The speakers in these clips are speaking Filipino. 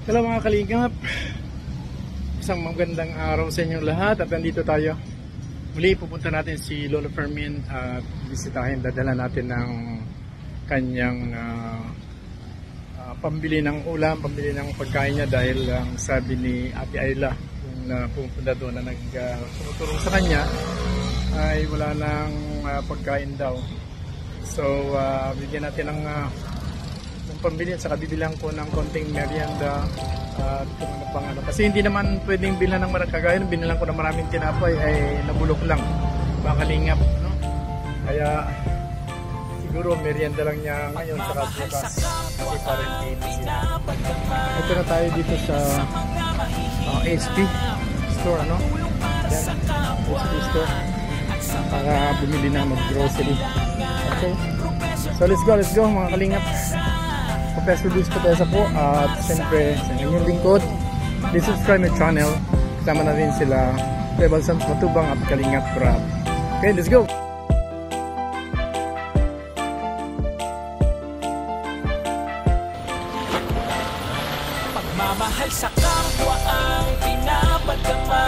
Hello mga kalingap, isang magandang araw sa inyong lahat at nandito tayo. Muli pupunta natin si Lolo Fermin at bisitahin, dadala natin ng kanyang pambili ng ulam, pambili ng pagkain niya dahil sabi ni Ate Ayla yung pupunta doon na tumutulong sa kanya ay wala nang pagkain daw. So bigyan natin ng pambili at saka bibilang ko ng konting merienda at kung ano pang ano. Kasi hindi naman pwedeng bilhan ng kagaya, binilang ko ng maraming tinapay ay nabulok lang, makalingap, no? Kaya siguro merienda lang niya ngayon saka bukas kasi parang hindi sila. Ito na tayo dito sa SP store, ano? Yan, SP store para bumili na mag-grocery. Okay, so let's go mga kalingap. Professor Luis Patesa po at siyempre sa inyong lingkod, please subscribe my channel. Kasama na rin sila Rebel Sans Matubang at Kalingap Rap. Okay, let's go! Pagmamahal sa kapwa ang pinapadama,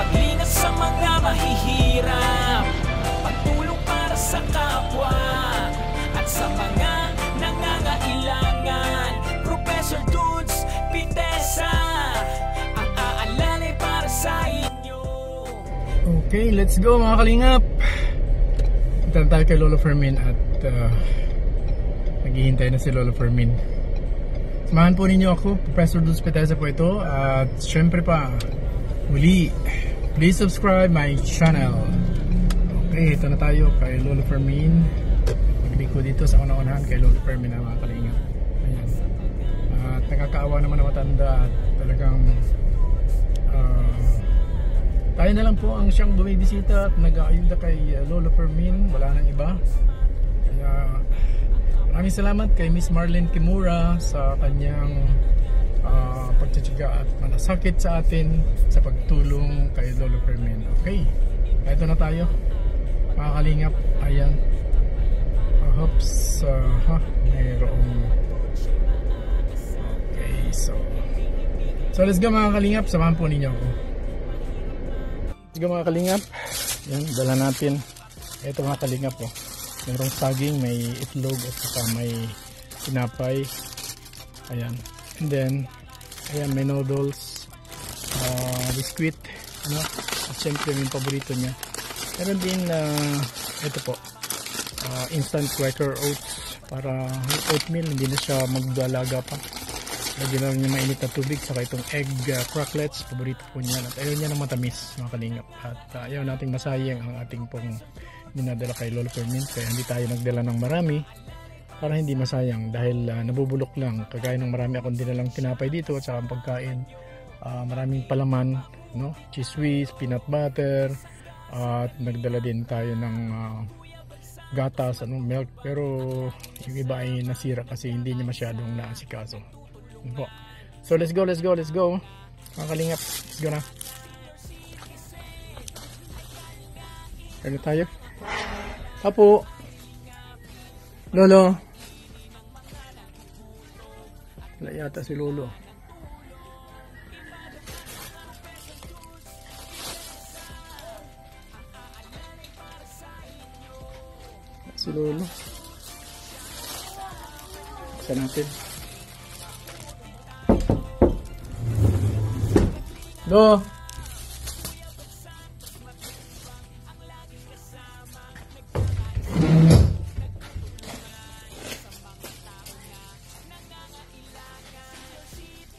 paglingat sa mga mahihirap, pagtulong para sa kapwa at sa mga nangangailangan. Professor Dudes Patesa ang aalalay para sa inyo. Okay, let's go mga kalingap. Punta tayo kay Lolo Fermin at naghihintay na si Lolo Fermin. Samahan po ninyo ako, Professor Dudes Patesa po ito. At syempre pa, muli, please subscribe my channel. Okay, ito na tayo kay Lolo Fermin. Ko dito sa una-unahan kay Lolo Fermin na mga kalingap. Ayan. At nakakaawa naman na matanda at talagang tayo na lang po ang siyang bumibisita at nag-aayuda kay Lolo Fermin, wala nang iba. Kaya maraming salamat kay Miss Marlene Kimura sa kanyang pagtsatsaga at malasakit sa atin sa pagtulong kay Lolo Fermin. Okay, ito na tayo mga kalingap. Ayan. Oops, mayroong. Okay, so let's go mga kalingap, samahan po ninyo ako. Let's go mga kalingap. Yan, dala natin ito mga kalingap po. Mayroong saging, may itlog at saka may tinapay. Ayan, and then ayan, may noodles, biscuit, ano? At syempre yung paborito niya. Meron din ito po, instant Quaker oats para oatmeal, hindi na siya magdalaga pa. Lagyan na niya mainit na tubig, saka itong egg cracklets, paborito po niya at ayaw niya ng matamis mga kalingap. At ayaw nating masayang ang ating pong dinadala kay Lolo Fermin, kaya hindi tayo nagdala ng marami para hindi masayang dahil nabubulok lang. Kagaya ng marami akong dinalang tinapay dito at saka ang pagkain, maraming palaman, no? Cheese whiz, peanut butter, at nagdala din tayo ng gatas, milk, pero yung iba ay nasira kasi hindi niya masyadong naasikaso. So let's go mga kalingap, let's go na. Kaya tayo Apo Lolo, wala yata si Lolo. Si Lolo. Saan natin? Lo.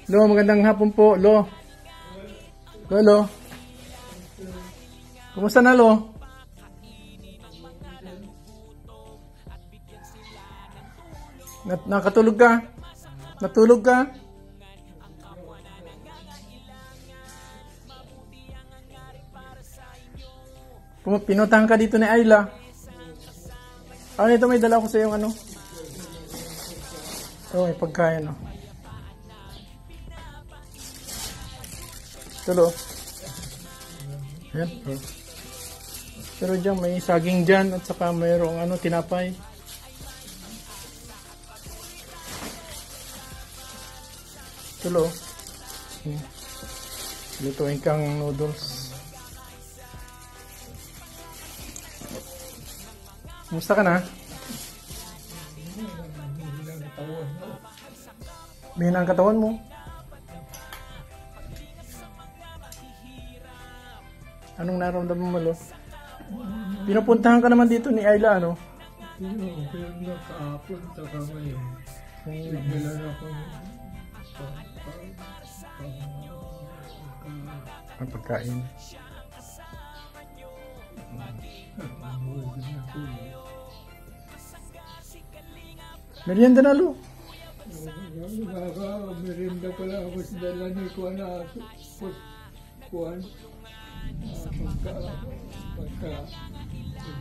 Lo, magandang hapon po, Lo. Lo. Kumusta na, Lo? Nakatulog ka? Natulog ka? Pinutang ka dito ni Ayla. Ano ito, may dala ko sa iyong ano? Oh, may pagkain, no? Tulo. Ayan. Pero dyan, may saging dyan at saka mayroong tinapay. Tulo. Lutuin kang noodles. Musta ka na? Bihina ang katawan mo. Anong naramdaman mo, Lo? Pinupuntahan ka naman dito ni Ayla, ano? Okay na kahapon, saka ngayon. Bigyan ako Ang pagkain. Merienda na, Lo. Merinda pala ako sa dala ni Kuan na Kuan. Pagka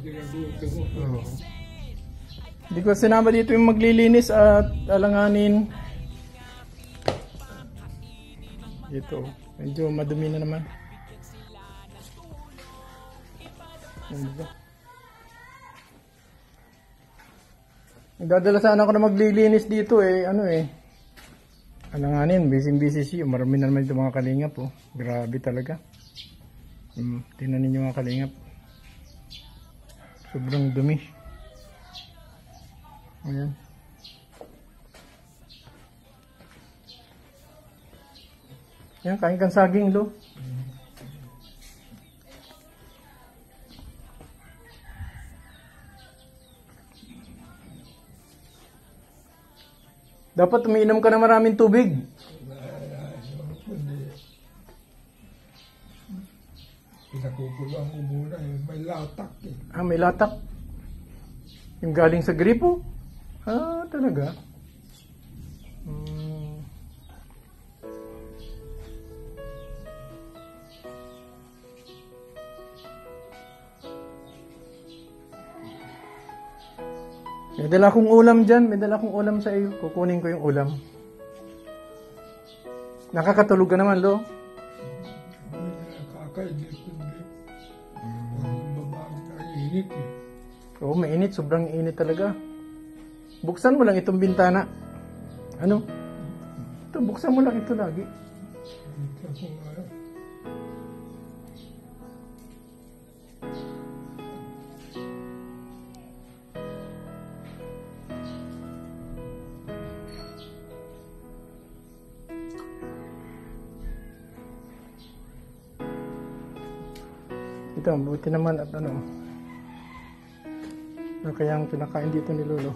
ginagawa mo. Oo. Hindi ko sinama dito yung maglilinis at alanganin. Dito. Medyo madumi na naman. Nagdadala sana ako na maglilinis dito alanganin, busy siya. Marami na naman itong mga kalingap Grabe talaga. Tingnan ninyo mga kalingap. Sobrang dumi. Ayan. Ayan, kain kang saging, Lo. Dapat umiinom ka na maraming tubig. Pinakukulang ko muna may latak May latak. Yung galing sa gripo? Talaga? May dala akong ulam dyan. May dala akong ulam sa iyo. Kukunin ko yung ulam. Nakakatulog ka naman, Lo. Nakakainit kundi. Init Oo, mainit. Sobrang init talaga. Buksan mo lang itong bintana. Ano? Ito, buksan mo lang ito lagi. Ito, buti naman at kaya ang pinakain dito ni Lolo.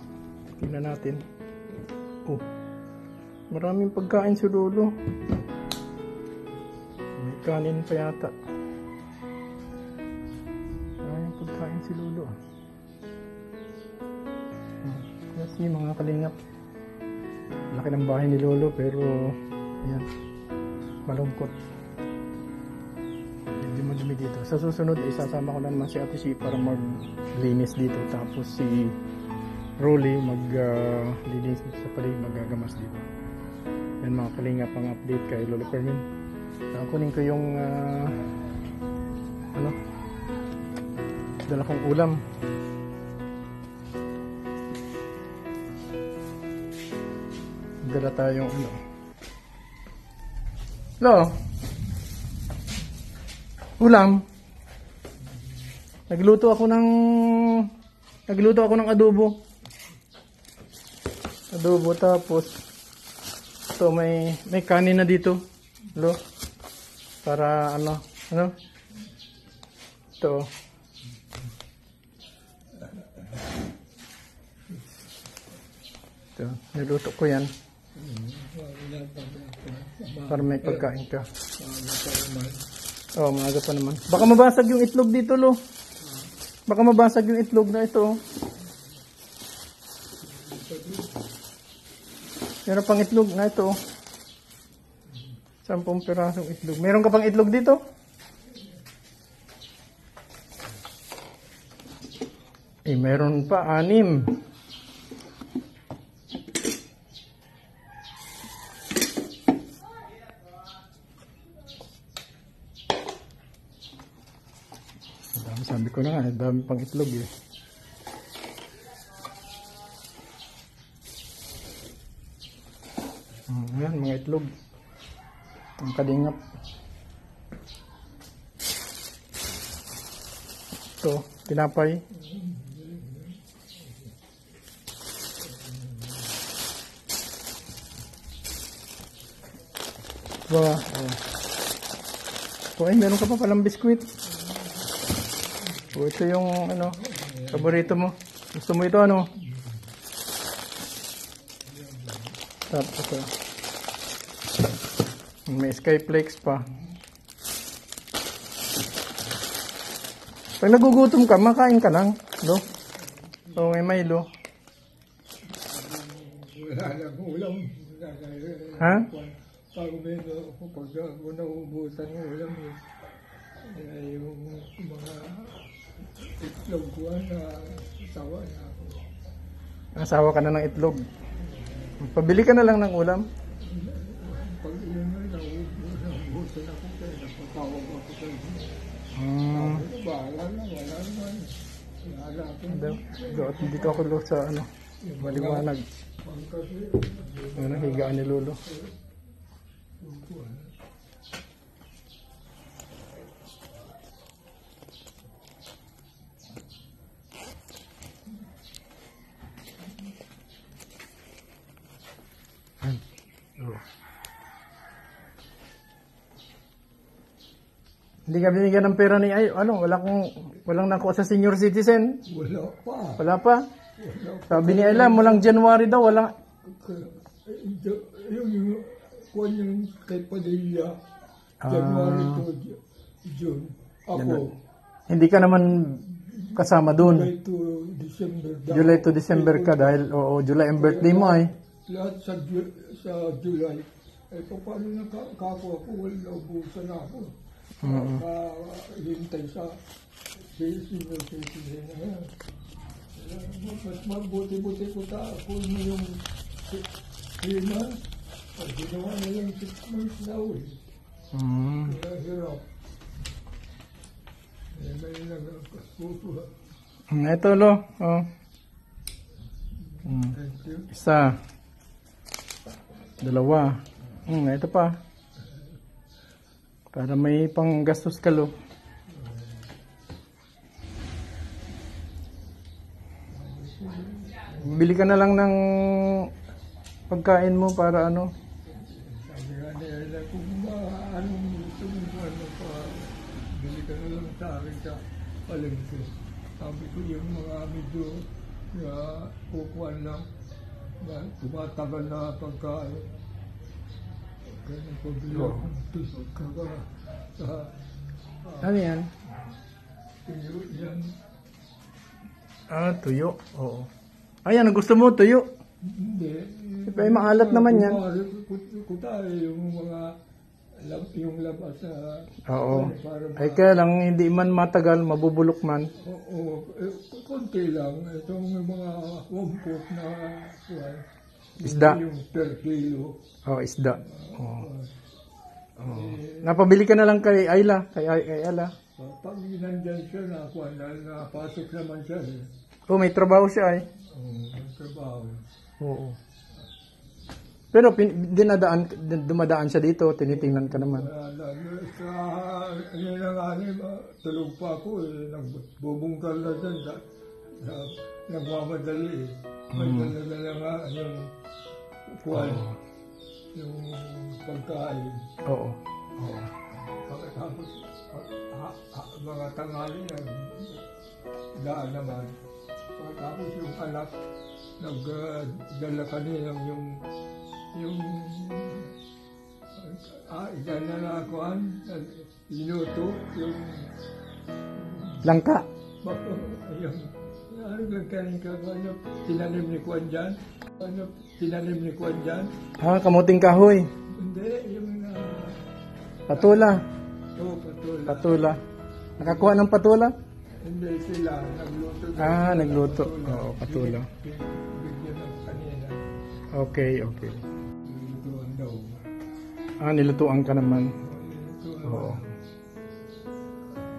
Tingnan natin. Maraming pagkain si Lolo. May kanin pa yata. Maraming pagkain si Lolo. Kasi mga kalingap. Laki ng bahay ni Lolo pero ayan, malungkot. Medyo madumi dito. Sa susunod ay sasama ko na naman si Ate Si para maglinis dito. Tapos si Rolly maglinis sa palig, magagamas dito. Yan mga kalingap ang update kay Lolo Fermin. Kunin ko yung dala kong ulam. Dala tayong Lo, ulam. Nagluto ako ng adobo. Tapos ito may kanin na dito. Lo. Para ito. Ito, niluto ko yan. Para may pagkain ka. Maaga pa naman. Baka mabasag yung itlog dito, Lo. Baka mabasag yung itlog na ito. Meron pang itlog na ito. 10 pirasong itlog. Meron ka pang itlog dito? Meron pa 6. Sabi ko na nga, dami pang itlog Ayan, mga itlog. Ang kalingap. Ito, tinapay. Diba? Oh, ay, meron ka pa palang biskwit. Oh, ito yung, ano, paborito mo. Gusto mo ito, ano? Tapos ito. May Skyflex pa. Pag nagugutom ka, makain ka lang. No? O may Milo. Wala lang ulam. Ha? Pag nauubusan ng ulam, yung mga itlog ko na sawa na ako. Asawa ka na ng itlog. Pabili ka na lang ng ulam. Pag yun na, nauubusan ako kaya napatawag ako sa inyo. Bahala na, wala naman. Wala ako. Dito ako sa ano, maliwanag. Ano, higaan ni Lolo. Hindi ka binigyan ng pera ni walang nakuha sa senior citizen. Wala pa. Wala pa. Sabi ni Ayla, mulang January daw, wala. Yung kay Padilla, January to June. Ako, Hindi ka naman kasama dun. July to December. July to December ka dahil, July ang birthday mo ay. Lahat sa July. Paano nakakakuha ko? Wala naubusan ako. Hintay sa senior citizen na yan. Mas mabuti-buti ko ako yung 3 months. Pag ginawa na yung 6 months daw eh. Kaya hirap. May nagkasuha. Ito, Lo. Oh. Thank you. Isa. 2. Ito pa. Para may panggastos ka, Lo. Bili ka na lang ng pagkain mo para ano. Sabi nga nila, kung anong gusto mo, bili ka na lang sa akin sa palengke. Sabi ko yung mga medyo kukuhan lang, tumatagal na pagkain. Kaya nagpabili ako ng tuyo sa Ano yan? tuyo yan. Tuyo. Oo. Ayan, gusto mo, tuyo. Hindi. Ay, maalat naman yan. Kutay yung mga yung labas sa... Oo. Ay, kaya lang, hindi man matagal, mabubulok man. Oo. Kunti lang. Itong mga wampot na... Isda. Yung per kilo. Isda. Napabili ka na lang kay Ayla. Kay Ayla. Pag nandyan siya, napasok naman siya. May trabaho siya ay. May trabaho. Oo. Pero dumadaan siya dito, tinitingnan ka naman. Tulog pa ako nagbubungkal na dyan. Nagmamadali may dala nga yung kuwan, yung pagkain. Oo. Tapos mga tanghali daan naman. Tapos yung anak nagdala kanina yung ilan na nakuhan, inuto yung Langka. yung ano lang tinanim ni Kuan dyan? Ano tinanim ni Kuan dyan? Kamuting kahoy. Hindi, yung Patula. patula. Patula. Nakakuha ng patula? Hindi sila, nagluto. Nagluto. Oo, patula. Bigyan ng kanina. Okay. Nilutuan daw. Nilutuan ka naman. Oo.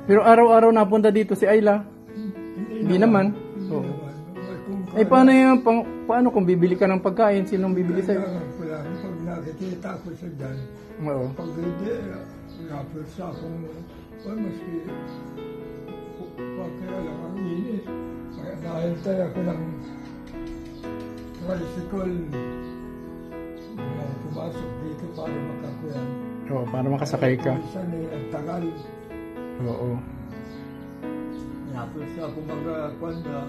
Pero araw-araw napunta dito si Ayla? Hindi naman. Oo. Paano kung bibili ka ng pagkain? Sinong bibili sa'yo? Pag nakita nakikita ko siya dyan. Oo. Pag hindi, napursa akong, maski, kaya lang ang init. Kaya nahintay ako ng tricycle na pumasok dito para makakuyan. Oo, para makasakay ka. Minsan ang tagal. Oo. Napursa ako magkakuan na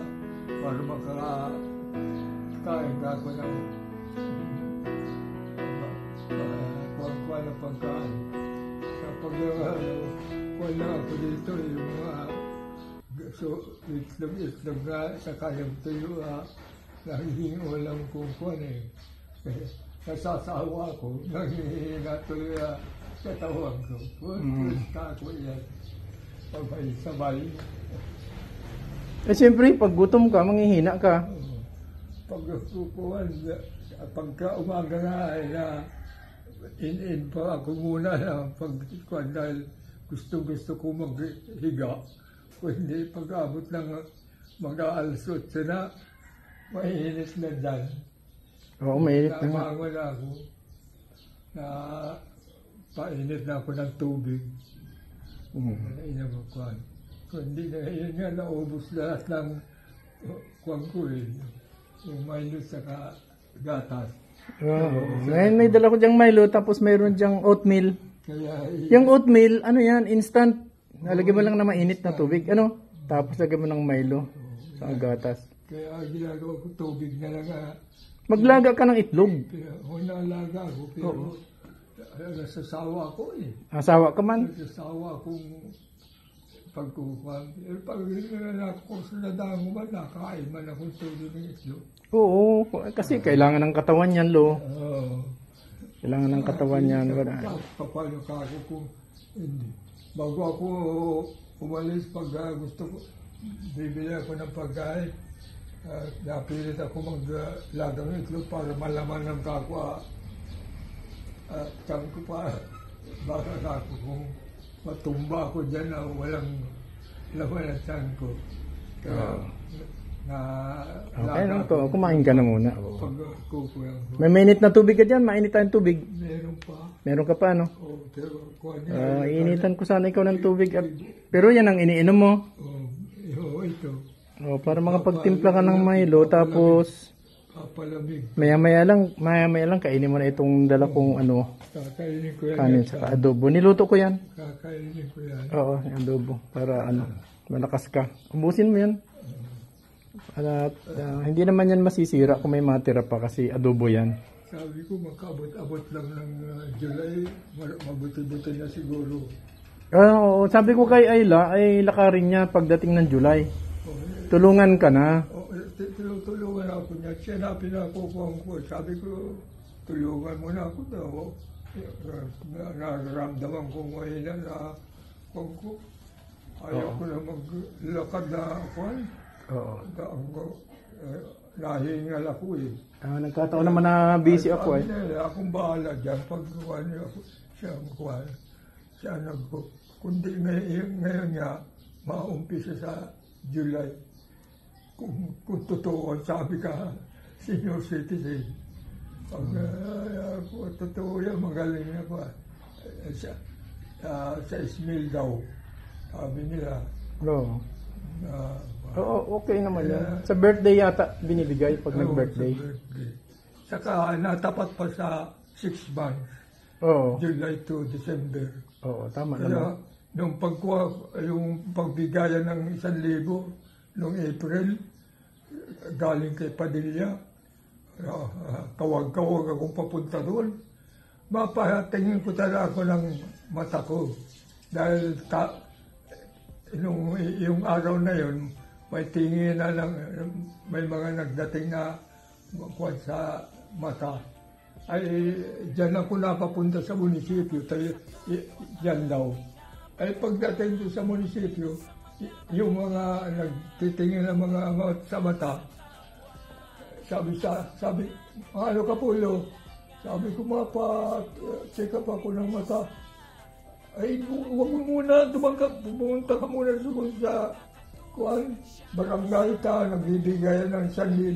para makakain ako ng kuwan na pagkain. Kapag wala ako dito, yung mga itlog na sa kayang tuyo, nahihingo lang kung kuwan eh. Nasasawa ko, nangihina tuloy sa tawag ko. Pusta ko yan. Sabay-sabay. Eh siyempre, pag gutom ka, manghihina ka. Pag kukuhan, pagka umaga na ay in pa ako muna na pagkuhan dahil gusto ko maghiga. Kung hindi pag-abot ng mga alasot na, mainit na dyan. Oo, mainit na nga. Nabangon ako na painit na ako ng tubig. Inom ko. Kung hindi na yun nga, naubos lahat ng kuwan ko eh. Yung Milo sa gatas. Oo. Ngayon may dala ko dyang Milo, tapos mayroon dyang oatmeal. Kaya, Yung oatmeal, ano yan, instant. Nalagyan mo lang na mainit na tubig, ano? Tapos lagyan mo ng Milo sa gatas. kaya ginagawa ko tubig na lang. Maglaga ka ng itlog. Nalaga ako, pero nasasawa ko eh. Asawa ka man. Nasasawa kong pagkukuhan. Pero pag ko sa nadango ba, nakain man akong tubig ng itlog. Oo, kasi kailangan ng katawan yan, lo. Oo. Kailangan ng katawan yan. Paano ka ako kung hindi. Bago ako umalis pag gusto ko, bibili ako ng pagkain. Napilit ako maglagang itlog para malaman ng kakwa. Sabi ko pa, baka ako kung matumba ako dyan na walang laman ang tiyan ko. Kaya, Okay lang to, kumain ka na muna. pag kukuyan ko, May mainit na tubig ka dyan, mainit tayong tubig. meron pa. Meron ka pa, no? Pero kuha Iinitan ko sana ikaw ng tubig. Pero yan ang iniinom mo. ito, Para makapagtimpla ka ng Milo, tapos papalamig. maya-maya lang kainin mo na itong dala kong Kakainin ko yan. kanin sa adobo. Niluto ko yan. Kakainin ko yan. Oo, yung adobo. Para malakas ka. Ubusin mo yan. At hindi naman yan masisira kung may matira pa kasi adobo yan. Sabi ko, makabot-abot lang ng July, mabuti-buti na siguro. Oo, sabi ko kay Ayla, ay lakarin niya pagdating ng July. Tulungan ka na. Tulungan ako niya. Siya na pinakukuha ko. Sabi ko, tulungan mo na ako daw. Nararamdaman ko ngayon na ko. Ayaw ko na maglakad na ako. Oo. Nahingal ako eh. Nagkataon naman na busy ako eh. Akong bahala dyan. Pagkuha niya ako, siya ang kuha. Siya nagko. Kundi ngayon nga, maumpisa sa July. Kung totoo, sabi ka, senior citizen. Pag totoo yan, magaling na pa. Sa Ismail daw, sabi nila. Oo. Oo, okay naman yan. Sa birthday yata binibigay pag nag-birthday. Saka natapat pa sa 6 months. Oo. July to December. Oo, tama Kaya naman. nung yung pagbigayan ng 1,000 noong April, galing kay Padilla, kawag-kawag akong papunta doon. Mapatingin ko talaga ako ng mata ko. Dahil yung araw na yun, may tingin na lang, may mga nagdating na kuwan sa mata. Ay, dyan ako napapunta sa munisipyo, dyan daw. Ay, pagdating ko sa munisipyo, yung mga nagtitingin ng mga sa mata, sabi, ano ka po, Lo? Sabi ko, check up ako ng mata. Ay, huwag mo muna, pumunta ka muna sa barangay ta, nagbibigay ng 1,000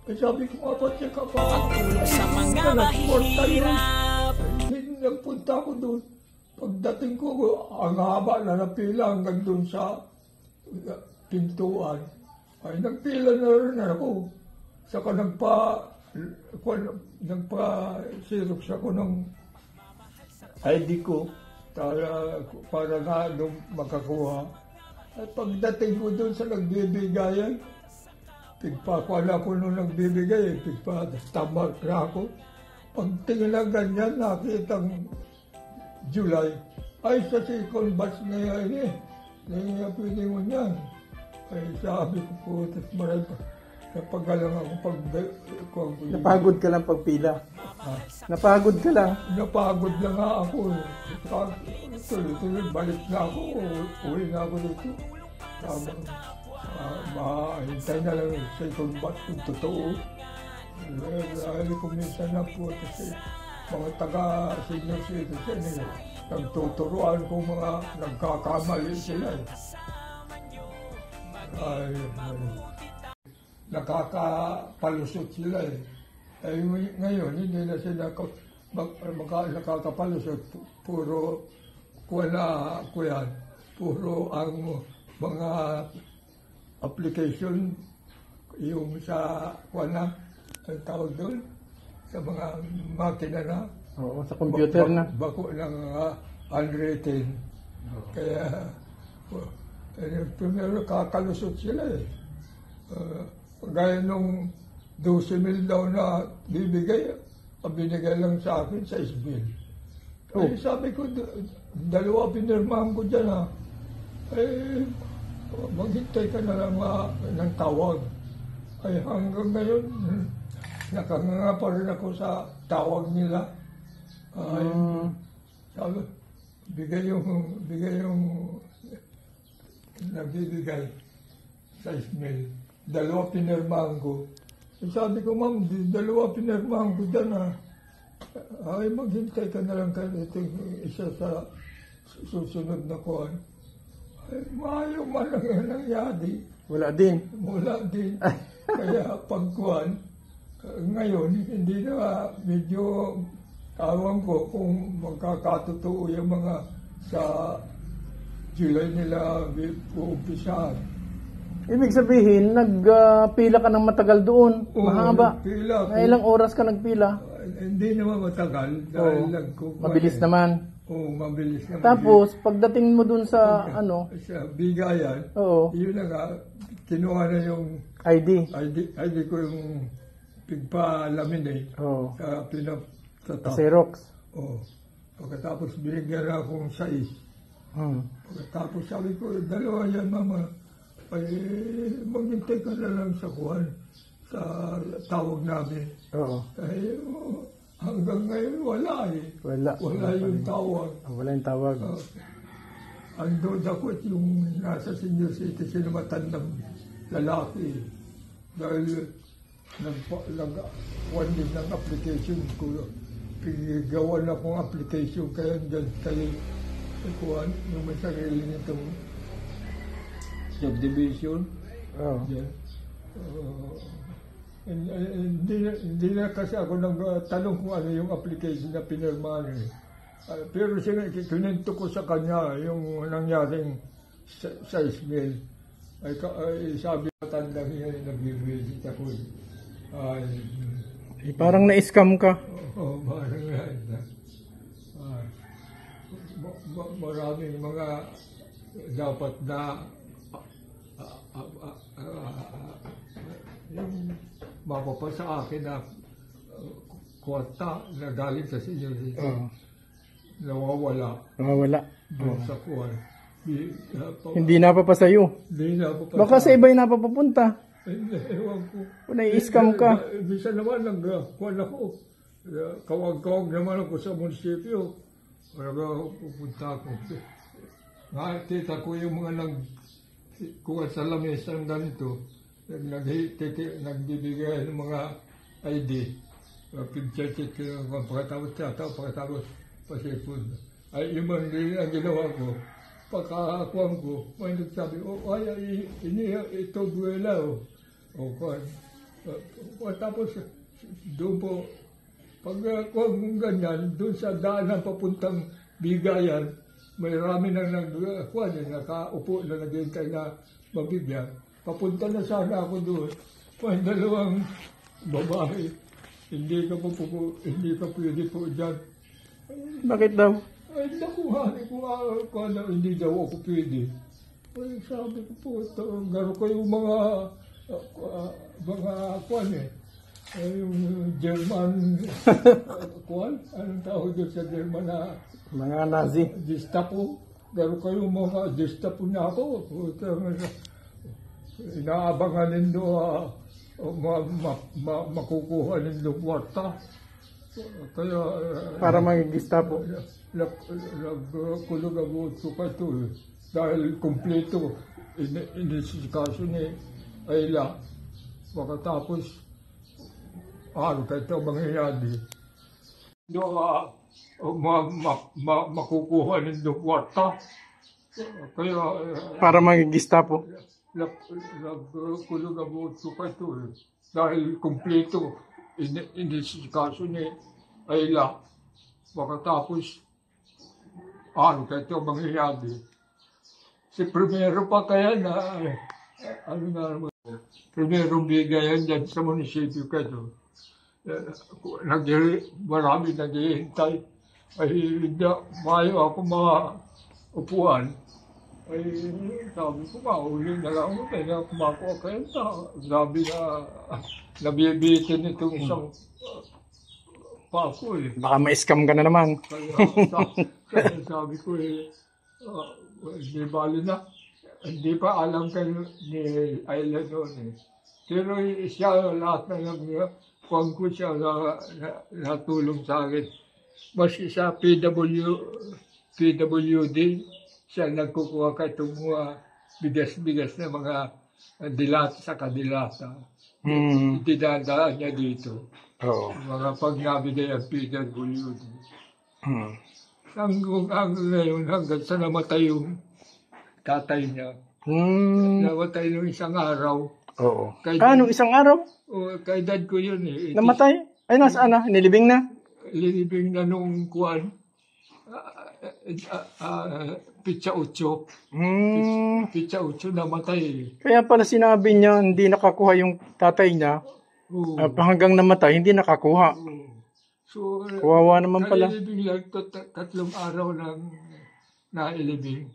Sabi ko nga, ba't siya kapag Pagtulong sa mga mahihirap. hindi nagpunta ko doon. Pagdating ko, ang haba na napila hanggang doon sa pintuan. Ay, nagpila na rin ako. Saka nagpa-xerox ako ng ID ko para nga doon makakuha. At pagdating ko doon sa nagbibigayan, pigpakuan ako nung nagbibigay, pigpa-stammer na ako. Pagtingin na ganyan, nakitang July. Ay, sa second batch na yan eh. Pwede mo niyan. Ay, sabi ko po, tapos marami pa. Napagalang ako Napagod ka lang pagpila. Napagod ka lang. Napagod lang nga ako. Tuloy-tuloy, balik na ako. Uwi na ako dito. Mahintay na lang yung second batch kung totoo. Dahil ko minsan na po kasi mga taga-senior citizen nagtuturuan ko mga nagkakamali sila. Ay, nakakapalusot sila eh. Ay, ngayon, hindi na sila nakakapalusot. Puro ang mga application yung sa ang tawag doon, sa mga makina na. Oo, sa computer na. Bako ng unwritten. Kaya, primero kakalusot sila eh. Gaya nung 12,000 daw na binigay lang sa akin sa SBL. Oh. Ay, sabi ko, dalawa pinirmahan ko dyan ha. Eh, maghintay ka na lang ng tawag. Ay, hanggang ngayon, nakanganga pa rin ako sa tawag nila. Ay, sabi, bigay yung nagbibigay sa email. Dalawa pinirmahan ko. Sabi ko, ma'am, dalawa pinirmahan ko dyan ha. Ay, maghintay ka na lang kayo. Ito isa sa susunod na kuhan. Ay, maayo man ang nangyari. Wala din. Wala din. Kaya pagkuhan, ngayon, hindi na medyo tawang ko kung magkakatotoo yung mga sa July nila uumpisahan. Ibig sabihin, nagpila ka ng matagal doon. Mahaba. Pila ko. Ilang oras ka nagpila? Hindi naman matagal. Dahil mabilis naman. Oo, mabilis naman. Tapos, pagdating mo doon sa sa bigayan, yun na nga, kinuha na yung ID ko yung pigpa-laminate sa pinatatak. Xerox. Oo. Pagkatapos binigyan na akong 6. Pagkatapos sabi ko, dalawa yan mama. Ay, maghintay ka na lang sa kuhan, sa tawag namin. Ay, hanggang ngayon wala eh. Wala yung tawag. Wala yung tawag. Andun ako at yung nasa senior citizen na matandang lalaki. Dahil nag-one din ng application ko. Gawan akong application kaya dyan kayo kuhan, yung may sarili nitong subdivision. Hindi na kasi ako nagtanong kung ano yung application na pinirmahan eh. Pero kinento ko sa kanya yung nangyaring sa email. Ay sabi ko, tanda niya nag-visit ako. Parang na-scam ka. Oo, parang maraming mga dapat na yung mapapa sa akin na kwarta na galing sa senior citizen. Nawawala. Sa kuwan. Hindi napapasayo. Baka sa iba'y napapapunta. Ewan ko. Kung nai-scam ka. Bisa naman nagkuhan ako. Kawag-kawag naman ako sa munisipyo. Pupunta ako. Nakita ko yung mga kuha sa lamesa ng ganito, nagbibigay ng mga ID. Pag-check pagkatapos pasipod. Ay, yung mga ang ginawa ko, pagkakakuhan ko, may nagsabi, ito buwela, Tapos doon po, pag kung ganyan, doon sa daanan papuntang Bigayan, may rami nang nakaupo na naghihintay na mabigyan. Papunta na sana ako doon. May dalawang babae. Hindi ka pwede po dyan. Bakit daw? Ay, nakuhanin ko nga, hindi daw ako pwede. Ay, sabi ko po, garo kayo mga yung German, anong tawag doon sa German na Mga Nazi. Gestapo. Garo kayo mga Gestapo na ako. Inaabangan nindo makukuha nindo kwarta. Kaya Para mag-Gestapo. Nagkulog ako ito dahil kumpleto inisikaso ni Ayla. Pagkatapos kahit ito mangyayari. Makukuha nindo kwarta. Kaya Para mag-Gestapo. nagkulog ako ito dahil kumpleto inisikaso ni Ayla. Pagkatapos kahit ito mangyayari. Si Primero pa kaya na Primerong Bigayan dyan sa munisipyo kayo. Marami naghihintay. Ay, mayo ako mga upuan. Ay, sabi ko, mauli na lang ako. Kaya kumakuha kayo na. Sabi na, nabibitin itong isang pako eh. Baka ma-scam ka na naman. Kaya sabi ko di bali na. Hindi pa alam kayo ni Ayla noon eh. Pero siya lahat na kung ko siya natulong sa akin. Mas sa PWD, siya nagkukuha ka itong mga bigas-bigas na mga dilata sa kadilata. Dinadaan niya dito. Oo. Mga pagnabigay ang PWD. Hanggang ngayon, hanggang sa namatay yung tatay niya. Namatay nung isang araw. Oo. Nung isang araw? Kay dad ko yun eh. Namatay? Ay, nasaan na? Nilibing na? Linibing na nung kuwan. Pitsa 8. Pitsa 8 namatay eh. Kaya pala sinabi niya, hindi nakakuha yung tatay niya. Hanggang namatay, hindi nakakuha. So, Kawawa naman pala. Nailibing lang 3 araw nang nailibing.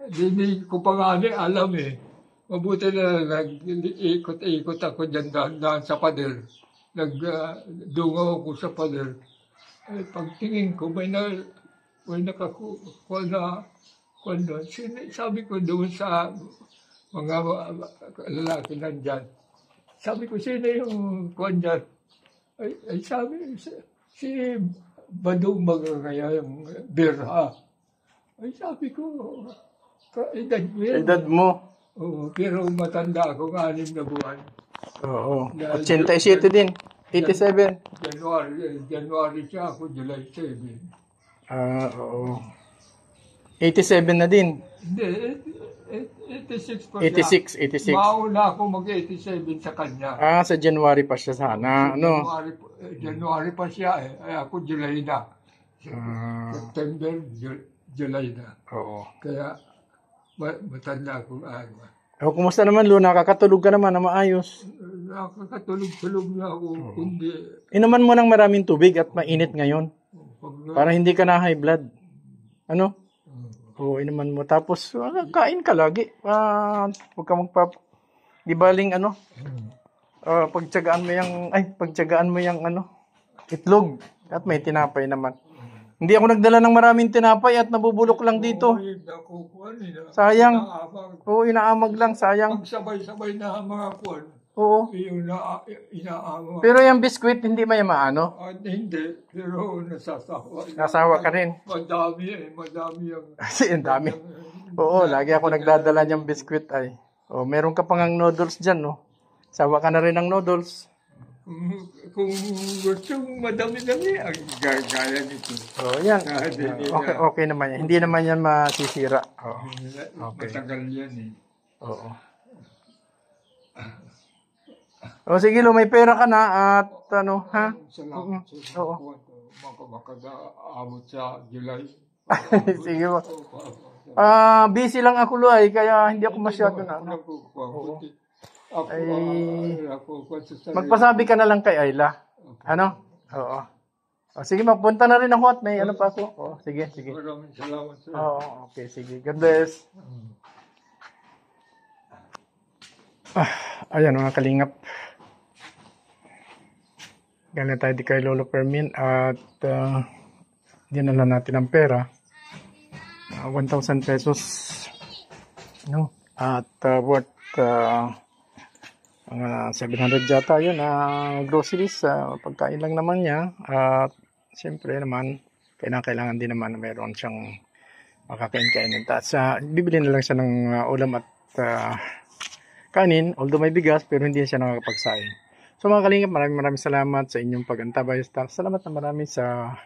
Hindi ko pa nga alam eh. Mabuti na nag-ikot-ikot ako dyan daan sa pader. Nagdungaw ako sa pader. Ay, pagtingin ko, may nakakuha na doon. Sabi ko doon sa mga lalaki nandyan. Sabi ko, sino yung kuwan dyan? Ay sabi, si Badong Magagaya, yung Birha. Ay sabi ko, edad mo yan. Edad mo? Oo, pero matanda ako, 6 na buwan. Oo. 87 din. 87. January siya ako, July 7. Oo. 87 na din. Hindi, 86 pa 86. Mauna ako mag-87 sa kanya. Sa January pa siya sana. Ano? January pa siya eh. Ay, ako July na. September, July na. Oo. Kaya matanda akong Kumusta naman, Lu? Nakakatulog ka naman na maayos. Nakakatulog-tulog na ako. Kundi, Inuman mo ng maraming tubig at mainit ngayon. Para hindi ka na high blood. Ano? Oo, inuman mo. Tapos, kain ka lagi. Huwag ka di baling pagtyagaan mo yung itlog. At may tinapay naman. Hindi ako nagdala ng maraming tinapay at nabubulok lang dito. Sayang. Oo, inaamag lang. Sayang. Pagsabay-sabay na mga kuwan. Oo. Yung inaamag. Pero yung biskwit, hindi maano? Hindi. Pero nasasawa. Nasawa ka rin. Madami yung... Kasi ang dami. Oo, lagi ako nagdadala niyang biskwit ay. Meron ka pang noodles dyan, no? Sawa ka na rin ng noodles. Kung gusto madami-dami, ang gaya nito. Yan. Okay naman yan. Hindi naman yan masisira. Okay. Matagal yan eh. Oo. O sige, Lo, may pera ka na at ano, ha? Salamat sa Oo. makadaabot sa July. Sige po. Busy lang ako, Lo, kaya hindi ako masyado na. Ano. Magpasabi ka na lang kay Ayla. Ano? Oo. O, sige, magpunta na rin ako at may ano pa ako. O, sige, sige. Maraming salamat sir. Oo, okay, sige. God bless. Ayan mga kalingap. Galing tayo di kay Lolo Fermin at dinala natin ang pera. 1,000 pesos. No? At worth mga 700 yata yun. Groceries, pagkain lang naman niya. At siyempre naman, kailangan din naman na mayroon siyang makakain-kainin. At bibili na lang siya ng ulam at kanin, although may bigas, pero hindi siya nakakapagsaing. So mga kalingap, maraming salamat sa inyong pag-antabay. Salamat na marami sa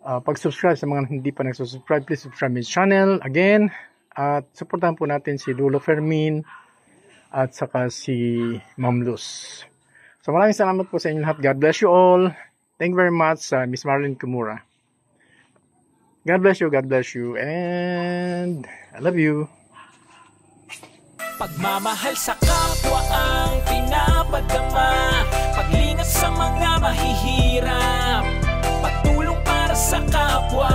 pag-subscribe sa mga hindi pa nagsusubscribe. Please subscribe my channel again. At supportahan po natin si Lolo Fermin at saka si Ma'am Luz. So maraming salamat po sa inyong lahat. God bless you all. Thank you very much, Miss Marlene Kimura. God bless you, and I love you. Pagmamahal sa kapwa ang pinapadama, paglingat sa mga mahihirap, pagtulong para sa kapwa.